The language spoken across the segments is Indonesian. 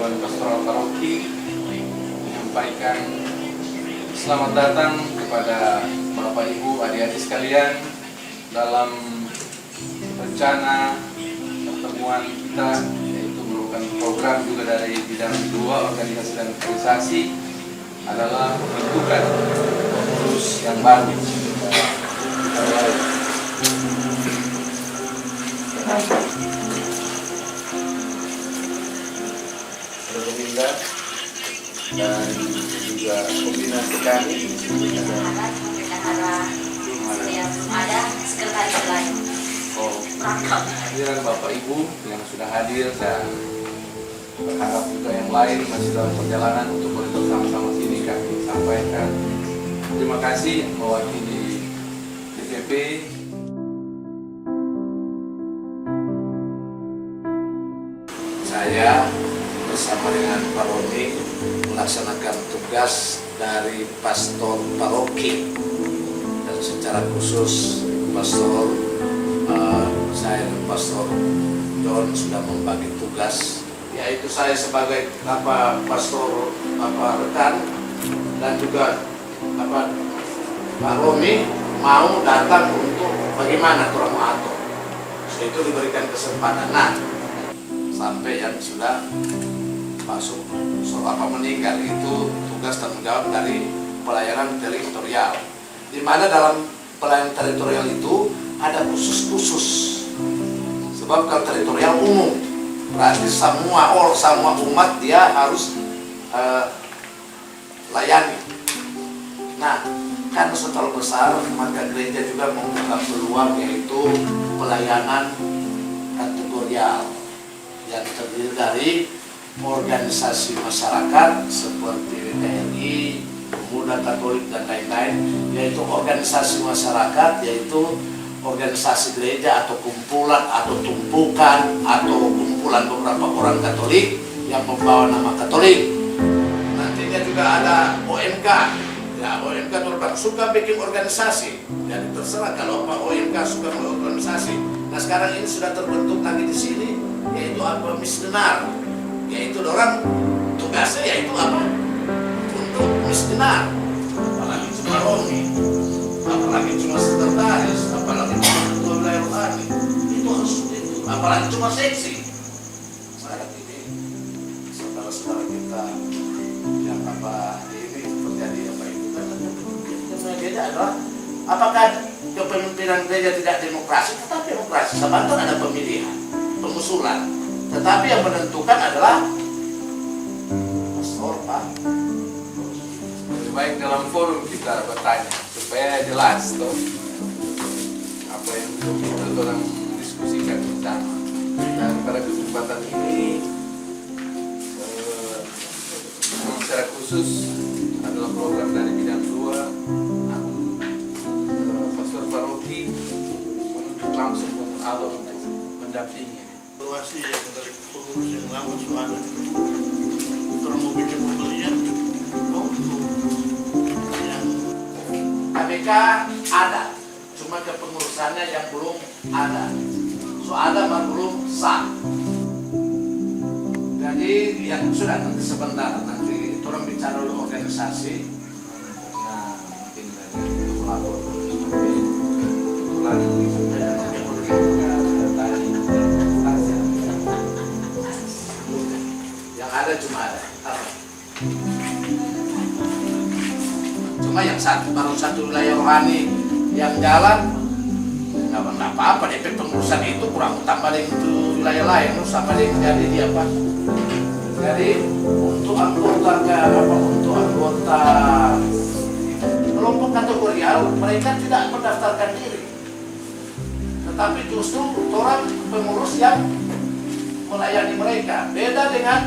Dewan Pastoral Paroki menyampaikan selamat datang kepada Bapak Ibu adik-adik sekalian dalam rencana pertemuan kita, yaitu merupakan program juga dari bidang 2 organisasi dan organisasi adalah pembentukan pengurus yang baru. Pemindah dan juga kombinasi kami ada sekretaris lain. Hadiran Bapak Ibu yang sudah hadir dan berharap juga yang lain masih dalam perjalanan untuk bersama-sama sini kami sampaikan terima kasih mewakili DPP. Saya bersama dengan Pak Roni melaksanakan tugas dari pastor paroki dan secara khusus pastor saya dan pastor John sudah membagi tugas, yaitu saya sebagai pastor rekan dan juga Pak Romi mau datang untuk bagaimana kurang atur, itu diberikan kesempatan. Nah, sampai yang sudah masuk meninggal itu tugas tanggung jawab dari pelayanan teritorial, di mana dalam pelayanan teritorial itu ada khusus-khusus. Sebab kalau teritorial umum berarti semua umat dia harus layani. Nah, karena terlalu besar maka gereja juga membuka peluang, yaitu pelayanan kategorial yang terdiri dari organisasi masyarakat seperti TNI, Pemuda Katolik dan lain-lain, yaitu organisasi masyarakat, yaitu organisasi gereja atau kumpulan atau tumpukan atau kumpulan beberapa orang Katolik yang membawa nama Katolik. Nantinya juga ada OMK. Ya, OMK orang suka bikin organisasi. Jadi terserah kalau Pak OMK suka organisasi. Nah, sekarang ini sudah terbentuk lagi di sini, yaitu apa misdenar, yaitu orang tugasnya yaitu apa untuk misdenar, apalagi cuma romi, apalagi cuma sekretaris, apalagi cuma ketua wilayah rohani, itu harus itu, apalagi cuma seksi. Saat ini saudara-saudara kita yang ini terjadi apa itu kan yang beda adalah apakah kepemimpinan gereja tidak demokrasi, tetap demokrasi. Sebentar ada pemilihan, pengusulan, tetapi yang menentukan adalah pastor, Pak. Lebih baik dalam forum kita bertanya supaya jelas toh apa yang kita orang diskusikan bersama. Dan pada kesempatan ini secara khusus adalah program dari bidang 2 pastor paroki untuk langsung mengalami untuk mendampingi. Evaluasi yang dari pengurus yang lama sudah ada. Orang mau bikin pembelian yang KPK ada, cuma kepengurusannya yang belum ada. Ada belum sah. Jadi yang sudah nanti sebentar nanti orang bicara dulu organisasi. Nah, mungkin dari pelapor seperti kebetulan yang ada cuma ada. Cuma yang baru satu wilayah rohani yang jalan nggak apa-apa. DP pengurusan itu kurang tambah dari itu wilayah lain, sama dia jadi dia apa? Jadi untuk anggota kelompok kategorial mereka tidak mendaftarkan diri, tetapi justru orang pengurus yang melayani mereka. Beda dengan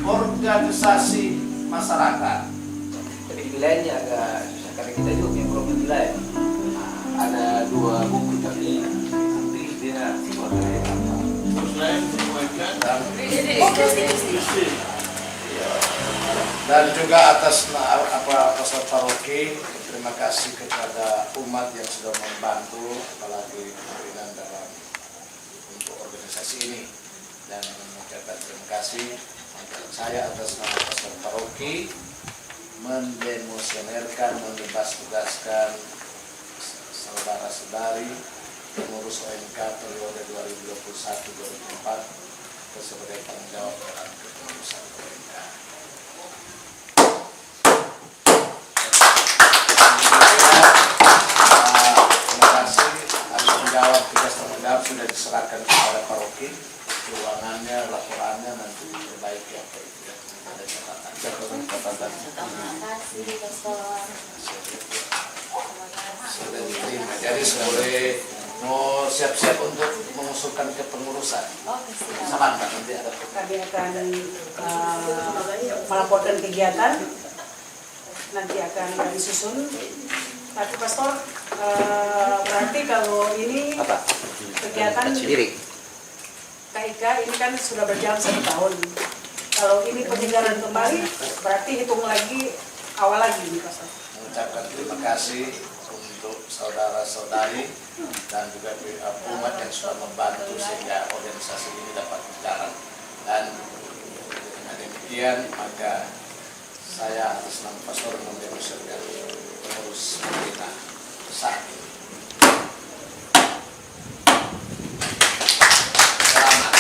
organisasi masyarakat. Jadi wilayahnya agak susah karena kita juga punya problem wilayah. ada 2 buku tapi nanti dia sebagai apa? selain menguatkan Dan juga atas pastor paroki, terima kasih kepada umat yang sudah membantu, apalagi pimpinan dalam untuk organisasi ini, dan mengucapkan terima kasih atas saya atas nama pastor paroki mendemosionerkan, membebas tugaskan saudara-saudari pengurus OMK periode 2021-2024 sebagai tanggung jawab dalam kepengurusan OMK. Terima kasih atas menjawab tugas tanggung jawab sudah diserahkan kepada paroki. Keuangannya, laporannya nanti diperbaiki apa itu ya. Ada catatan. Terima kasih, Pastor. Sudah diterima. Jadi boleh mau siap-siap untuk mengusulkan kepengurusan. Oke, siap. Sama nanti ada. Kami akan melaporkan kegiatan, nanti akan disusun. Tapi Pastor, berarti kalau ini kegiatan KIK ini kan sudah berjalan 1 tahun. Kalau ini penyegaran kembali, berarti hitung lagi awal lagi nih Pastor. Mengucapkan terima kasih untuk saudara-saudari dan juga umat yang sudah membantu sehingga organisasi ini dapat berjalan. Dan dengan demikian maka saya atas nama Pastor mendemosionerkan pengurus kita saat ini. Selamat.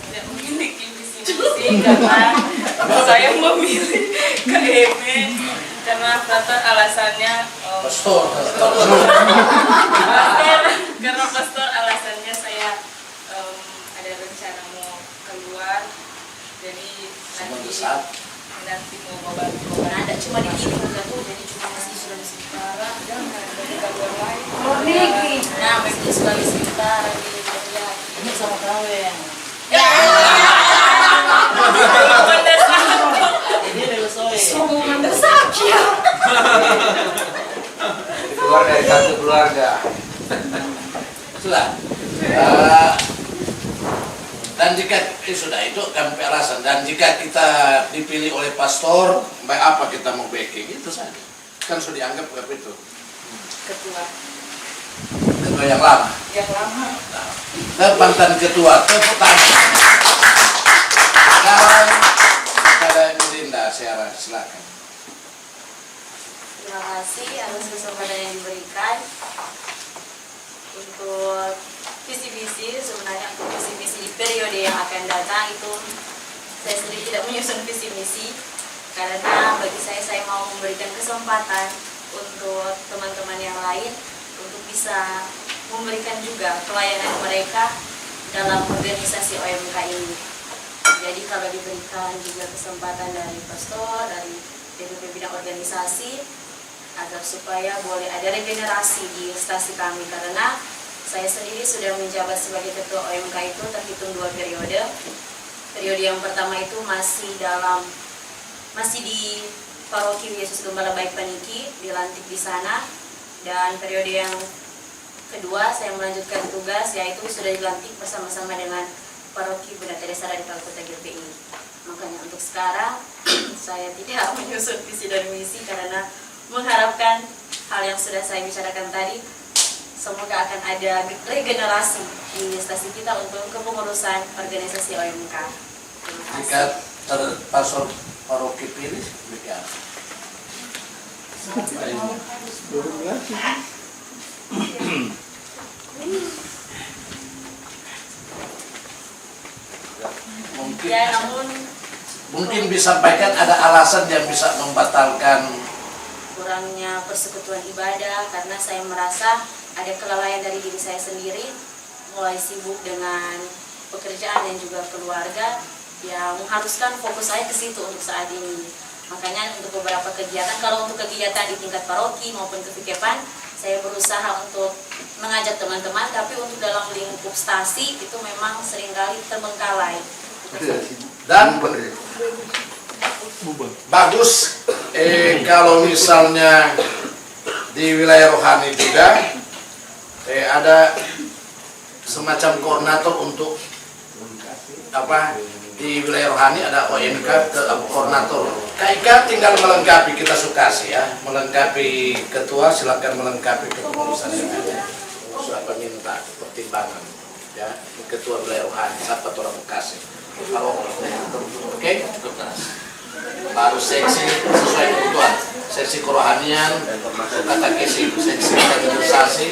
Tidak memiliki visi-misi karena saya memilih KEB karena Pastor alasannya Pastor. karena Pastor alasannya saya ada rencana mau keluar, jadi nanti mau membantu. Nah, ada cuma dipilih enggak tuh, jadi cuma masih Sulawesi Utara. Jangan dari kabar lain. Nah, masih Sulawesi Utara di Jogja. Ini sama kau ya. Ini Legosoy. Keluar dari satu keluarga. Sudah. Dan jika sudah itu kami alasan, dan jika kita dipilih oleh pastor, baik apa kita mau backing itu saja. Kan sudah dianggap itu Ketua yang lama. yang lama. Nah, mantan ketua tepuk tangan. Sekarang kepada Linda, saya silakan. Terima kasih atas kesempatan yang diberikan untuk visi-visi. Sebenarnya untuk visi-misi di periode yang akan datang itu saya sendiri tidak menyusun visi-misi karena bagi saya mau memberikan kesempatan untuk teman-teman yang lain untuk bisa memberikan juga pelayanan mereka dalam organisasi OMK ini. Jadi kalau diberikan juga kesempatan dari pastor, dari DPP bidang organisasi, agar supaya boleh ada regenerasi di stasi kami karena saya sendiri sudah menjabat sebagai ketua OMK itu terhitung 2 periode. Periode yang pertama itu masih di Paroki Yesus Gembala Baik Paniki, dilantik di sana, dan periode yang kedua saya melanjutkan tugas yaitu sudah dilantik bersama-sama dengan Paroki Bunda Teresa dari Kalkuta GPI. Makanya untuk sekarang saya tidak menyusun visi dan misi karena mengharapkan hal yang sudah saya bicarakan tadi, semoga akan ada regenerasi di stasi kita untuk kepengurusan organisasi OMK. Terima kasih. Jika pastor paroki pilih, demikian. Mungkin disampaikan ada alasan yang bisa membatalkan Kurangnya persekutuan ibadah karena saya merasa ada kelalaian dari diri saya sendiri, mulai sibuk dengan pekerjaan dan juga keluarga yang mengharuskan fokus saya ke situ untuk saat ini. Makanya untuk beberapa kegiatan, kalau untuk kegiatan di tingkat paroki maupun kepikepan, saya berusaha untuk mengajak teman-teman, tapi untuk dalam lingkup stasi itu memang seringkali terbengkalai. dan bagus kalau misalnya di wilayah rohani juga ada semacam koordinator untuk di wilayah rohani ada OMK koordinator. KIK tinggal melengkapi, kita sukasi ya, melengkapi ketua, silakan melengkapi kepengurusan yang ada. Siapa minta ketua wilayah rohani sampai orang Bekasi. Kalau oke, baru seksi sesuai kebutuhan, seksi kerohanian, katekesi, seksi kategorisasi,